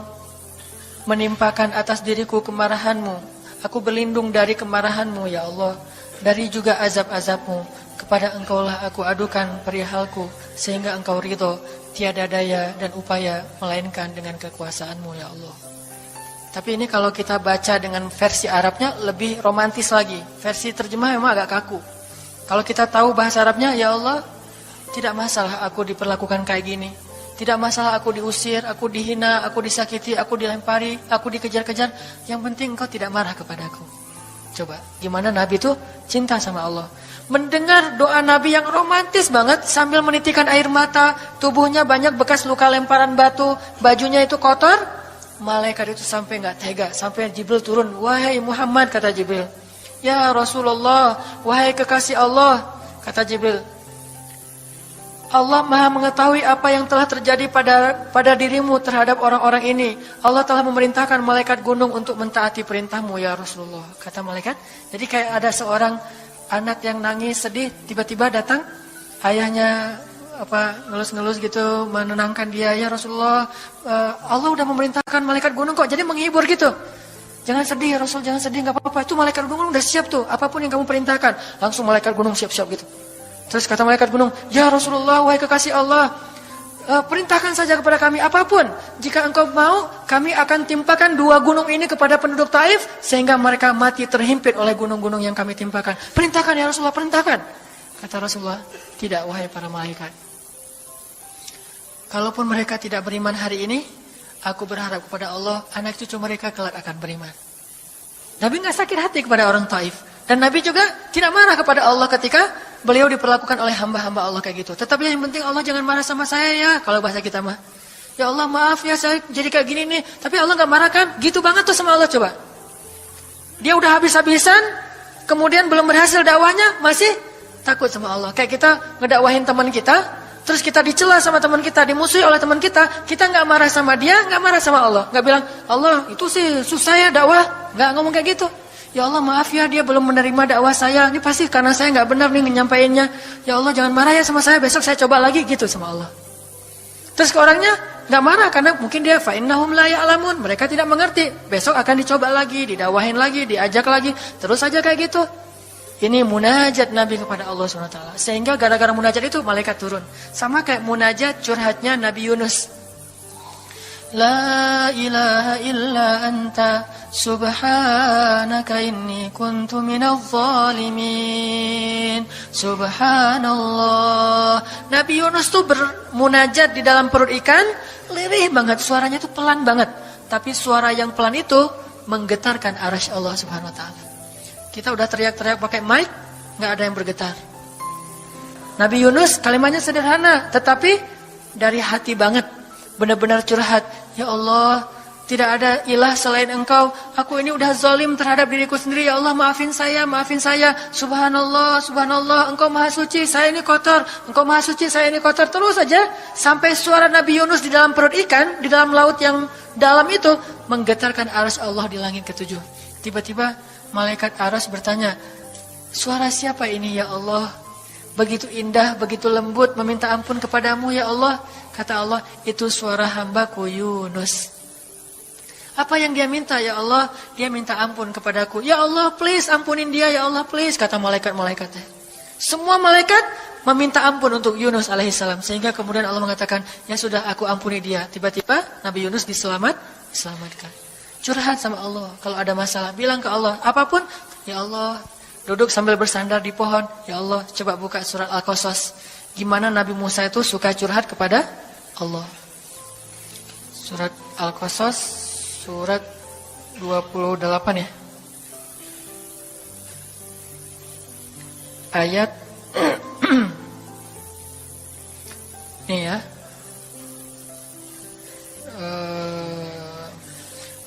menimpakan atas diriku kemarahanmu. Aku berlindung dari kemarahanmu ya Allah. Dari juga azab-azabmu. Kepada engkaulah aku adukan perihalku, sehingga engkau ridho. Tiada daya dan upaya melainkan dengan kekuasaanmu ya Allah. Tapi ini kalau kita baca dengan versi Arabnya lebih romantis lagi. Versi terjemah memang agak kaku. Kalau kita tahu bahasa Arabnya, ya Allah, tidak masalah aku diperlakukan kayak gini. Tidak masalah aku diusir, aku dihina, aku disakiti, aku dilempari, aku dikejar-kejar. Yang penting engkau tidak marah kepadaku. Coba, gimana Nabi itu cinta sama Allah. Mendengar doa Nabi yang romantis banget sambil menitikan air mata, tubuhnya banyak bekas luka lemparan batu, bajunya itu kotor. Malaikat itu sampai gak tega, sampai Jibril turun. Wahai Muhammad, kata Jibril. Ya Rasulullah, wahai kekasih Allah, kata Jibril. Allah maha mengetahui apa yang telah terjadi pada dirimu terhadap orang-orang ini. Allah telah memerintahkan malaikat gunung untuk mentaati perintahmu ya Rasulullah. Kata malaikat. Jadi kayak ada seorang anak yang nangis sedih, tiba-tiba datang ayahnya ngelus-ngelus gitu menenangkan dia. Ya Rasulullah, Allah udah memerintahkan malaikat gunung kok, jadi menghibur gitu. Jangan sedih ya Rasul, jangan sedih, gak apa-apa. Itu malaikat gunung udah siap tuh, apapun yang kamu perintahkan. Langsung malaikat gunung siap-siap gitu. Terus kata malaikat gunung, ya Rasulullah, wahai kekasih Allah, perintahkan saja kepada kami apapun. Jika engkau mau, kami akan timpakan 2 gunung ini kepada penduduk Taif, sehingga mereka mati terhimpit oleh gunung-gunung yang kami timpakan. Perintahkan ya Rasulullah, perintahkan. Kata Rasulullah, tidak wahai para malaikat. Kalaupun mereka tidak beriman hari ini, aku berharap kepada Allah, anak cucu mereka kelak akan beriman. Nabi gak sakit hati kepada orang Taif. Dan Nabi juga tidak marah kepada Allah ketika beliau diperlakukan oleh hamba-hamba Allah kayak gitu. Tetapi yang penting Allah jangan marah sama saya ya. Kalau bahasa kita mah, ya Allah maaf ya saya jadi kayak gini nih. Tapi Allah gak marah kan? Gitu banget tuh sama Allah coba. Dia udah habis-habisan, kemudian belum berhasil dakwahnya, masih takut sama Allah. Kayak kita ngedakwahin teman kita, terus kita dicela sama teman kita, dimusuhi oleh teman kita gak marah sama dia, gak marah sama Allah. Gak bilang, Allah itu sih susah ya dakwah. Gak ngomong kayak gitu. Ya Allah maaf ya dia belum menerima dakwah saya. Ini pasti karena saya gak benar nih nyampainya. Ya Allah jangan marah ya sama saya. Besok saya coba lagi gitu sama Allah. Terus ke orangnya gak marah karena mungkin dia fa'innahum la ya'lamun. Mereka tidak mengerti. Besok akan dicoba lagi, didakwahin lagi, diajak lagi. Terus aja kayak gitu. Ini munajat Nabi kepada Allah SWT. Sehingga gara-gara munajat itu malaikat turun. Sama kayak munajat curhatnya Nabi Yunus. La ilaha illa anta subhanaka inni kuntu minadh dhalimin. Subhanallah. Nabi Yunus tuh bermunajat di dalam perut ikan, lirih banget, suaranya tuh pelan banget. Tapi suara yang pelan itu menggetarkan arasy Allah Subhanahu wa taala. Kita udah teriak-teriak pakai mic, enggak ada yang bergetar. Nabi Yunus kalimatnya sederhana, tetapi dari hati banget, benar-benar curhat. Ya Allah, tidak ada ilah selain Engkau. Aku ini udah zalim terhadap diriku sendiri. Ya Allah, maafin saya, maafin saya. Subhanallah, subhanallah, Engkau maha suci, saya ini kotor. Engkau maha suci, saya ini kotor. Terus saja sampai suara Nabi Yunus di dalam perut ikan, di dalam laut yang dalam itu menggetarkan arasy Allah di langit ketujuh. Tiba-tiba malaikat arasy bertanya, suara siapa ini ya Allah? Begitu indah, begitu lembut, meminta ampun kepadamu ya Allah. Kata Allah, itu suara hambaku Yunus. Apa yang dia minta ya Allah? Dia minta ampun kepadaku. Ya Allah, please ampunin dia ya Allah, please. Kata malaikat-malaikatnya. Semua malaikat meminta ampun untuk Yunus alaihissalam. Sehingga kemudian Allah mengatakan, ya sudah aku ampuni dia. Tiba-tiba Nabi Yunus diselamatkan. Curhat sama Allah. Kalau ada masalah, bilang ke Allah. Apapun, ya Allah. Duduk sambil bersandar di pohon. Ya Allah, coba buka surat Al-Qasas. Gimana Nabi Musa itu suka curhat kepada Allah. Surat Al-Qasas, surat 28 ya. Ayat ini ya.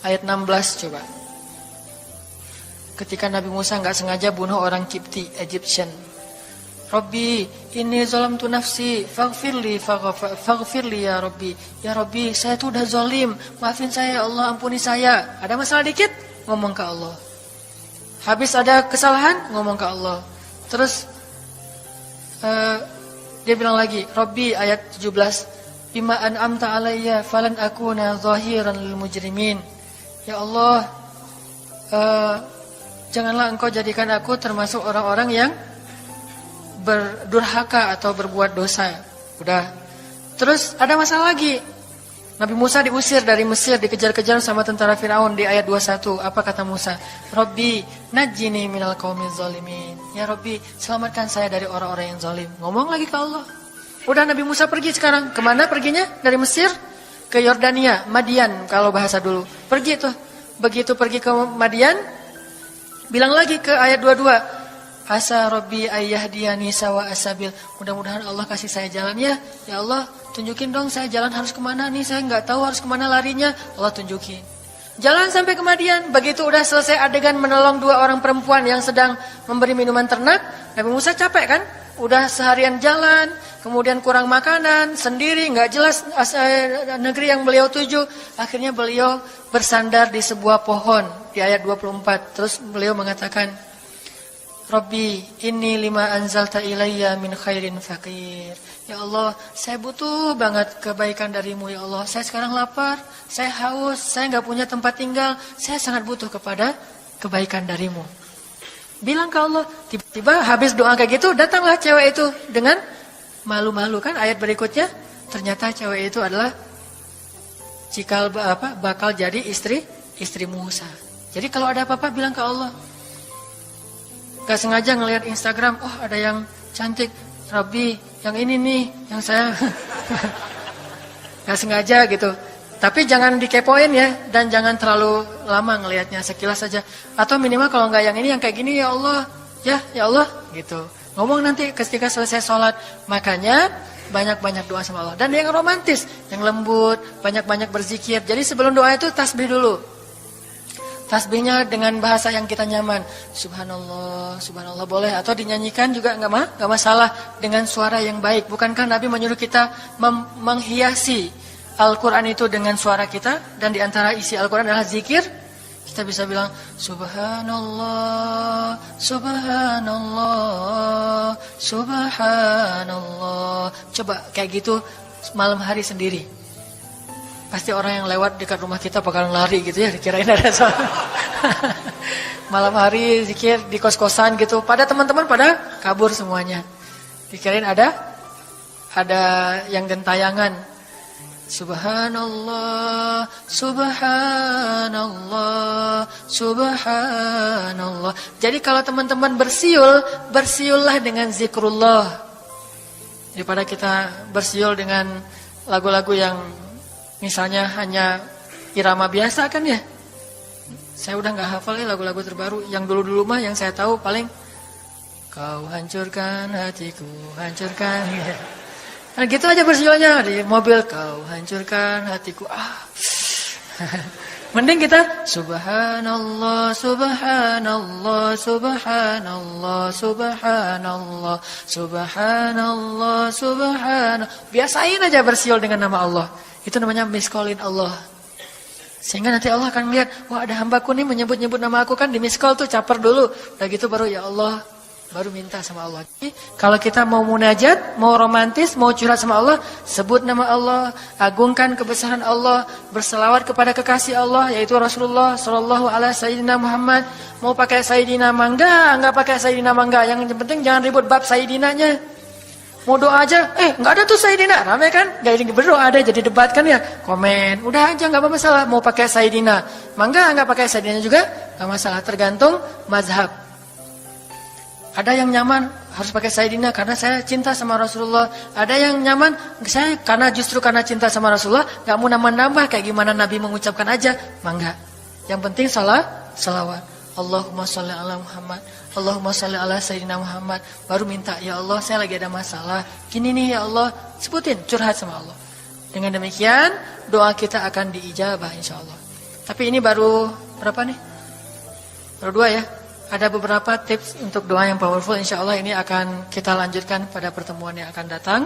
Ayat 16 coba. Ketika Nabi Musa enggak sengaja bunuh orang Kipti, Egyptian. Rabbi, inni zalamtu nafsi, faghfirli ya Rabbi. Ya Rabbi, saya tuh udah zalim, maafin saya ya Allah, ampuni saya. Ada masalah dikit, ngomong ke Allah. Habis ada kesalahan, ngomong ke Allah. Terus dia bilang lagi, Rabbi ayat 17, bima an'amta alayya falan akuna zahiran lil mujrimin. Ya Allah, janganlah engkau jadikan aku termasuk orang-orang yang berdurhaka atau berbuat dosa. Udah. Terus ada masalah lagi. Nabi Musa diusir dari Mesir, dikejar-kejar sama tentara Firaun di ayat 21. Apa kata Musa? Rabbi, najjini minal qaumiz zalimin. Ya Rabbi, selamatkan saya dari orang-orang yang zalim. Ngomong lagi ke Allah. Udah, Nabi Musa pergi sekarang. Kemana perginya? Dari Mesir ke Yordania, Madian kalau bahasa dulu. Pergi tuh. Begitu pergi ke Madian, bilang lagi ke ayat 22. Asa Rabbi ayyahdiyani sawa asabil. Mudah-mudahan Allah kasih saya jalan ya. Ya Allah, tunjukin dong saya jalan harus kemana nih. Saya nggak tahu harus kemana larinya. Allah tunjukin. Jalan sampai ke Madian. Begitu udah selesai adegan menolong dua orang perempuan yang sedang memberi minuman ternak. Nabi Musa capek kan? Udah seharian jalan. Kemudian kurang makanan. Sendiri nggak jelas negeri yang beliau tuju. Akhirnya beliau bersandar di sebuah pohon. Di ayat 24. Terus beliau mengatakan, Rabbi, inni lima anzalta ilayya min khairin faqir. Ya Allah, saya butuh banget kebaikan darimu ya Allah. Saya sekarang lapar, saya haus, saya enggak punya tempat tinggal. Saya sangat butuh kepada kebaikan darimu. Bilang ke Allah, tiba-tiba habis doa kayak gitu, datanglah cewek itu dengan malu-malu kan ayat berikutnya. Ternyata cewek itu adalah bakal jadi istri Musa. Jadi kalau ada apa-apa bilang ke Allah. Gak sengaja ngelihat Instagram, oh ada yang cantik, Rabbi, yang ini nih, yang saya gak sengaja gitu. Tapi jangan dikepoin ya, dan jangan terlalu lama ngelihatnya, sekilas saja. Atau minimal kalau nggak yang ini, yang kayak gini, ya Allah, ya Allah, gitu. Ngomong nanti ketika selesai sholat. Makanya banyak-banyak doa sama Allah. Dan yang romantis, yang lembut, banyak-banyak berzikir. Jadi sebelum doa itu tasbih dulu. Tasbihnya dengan bahasa yang kita nyaman. Subhanallah, subhanallah boleh. Atau dinyanyikan juga nggak masalah dengan suara yang baik. Bukankah Nabi menyuruh kita menghiasi Al-Quran itu dengan suara kita? Dan diantara isi Al-Quran adalah zikir. Kita bisa bilang Subhanallah, Subhanallah, Subhanallah. Coba kayak gitu malam hari sendiri. Pasti orang yang lewat dekat rumah kita bakalan lari gitu ya, dikirain ada soal. Malam hari zikir di kos-kosan gitu, pada teman-teman pada kabur semuanya. Dikirain ada yang gentayangan. Subhanallah, subhanallah, subhanallah. Jadi kalau teman-teman bersiul, bersiullah dengan zikrullah. Daripada kita bersiul dengan lagu-lagu yang misalnya hanya irama biasa kan ya. Saya udah gak hafal ya lagu-lagu terbaru. Yang dulu-dulu mah yang saya tahu paling kau hancurkan hatiku, hancurkan. Nah gitu aja bersiulnya di mobil, kau hancurkan hatiku. Mending kita subhanallah, subhanallah, subhanallah, subhanallah, subhanallah, subhanallah. Biasain aja bersiul dengan nama Allah. Itu namanya miskolin Allah. Sehingga nanti Allah akan melihat, wah ada hambaku nih menyebut-nyebut nama aku kan di miskol tuh, caper dulu. Udah gitu baru ya Allah, baru minta sama Allah. Kalau kita mau munajat, mau romantis, mau curhat sama Allah, sebut nama Allah, agungkan kebesaran Allah, berselawat kepada kekasih Allah yaitu Rasulullah sallallahu alaihi sayyidina Muhammad. Mau pakai sayyidina mangga, enggak pakai sayyidina mangga, yang penting jangan ribut bab sayyidinanya. Mau doa aja, enggak ada tuh sayyidina, rame kan? Enggak berdoa ada jadi debat kan ya? Komen, udah aja enggak masalah. Mau pakai sayyidina mangga, enggak pakai sayyidina juga enggak masalah, tergantung mazhab. Ada yang nyaman harus pakai sayyidina karena saya cinta sama Rasulullah. Ada yang nyaman saya justru karena cinta sama Rasulullah, enggak mau nambah-nambah kayak gimana Nabi mengucapkan aja, mangga. Yang penting salawat. Allahumma sholli ala Muhammad, Allahumma sholli ala sayyidina Muhammad. Baru minta, ya Allah saya lagi ada masalah gini nih ya Allah, sebutin, curhat sama Allah. Dengan demikian doa kita akan diijabah insyaallah. Tapi ini baru berapa nih? Baru 2 ya. Ada beberapa tips untuk doa yang powerful, insya Allah ini akan kita lanjutkan pada pertemuan yang akan datang.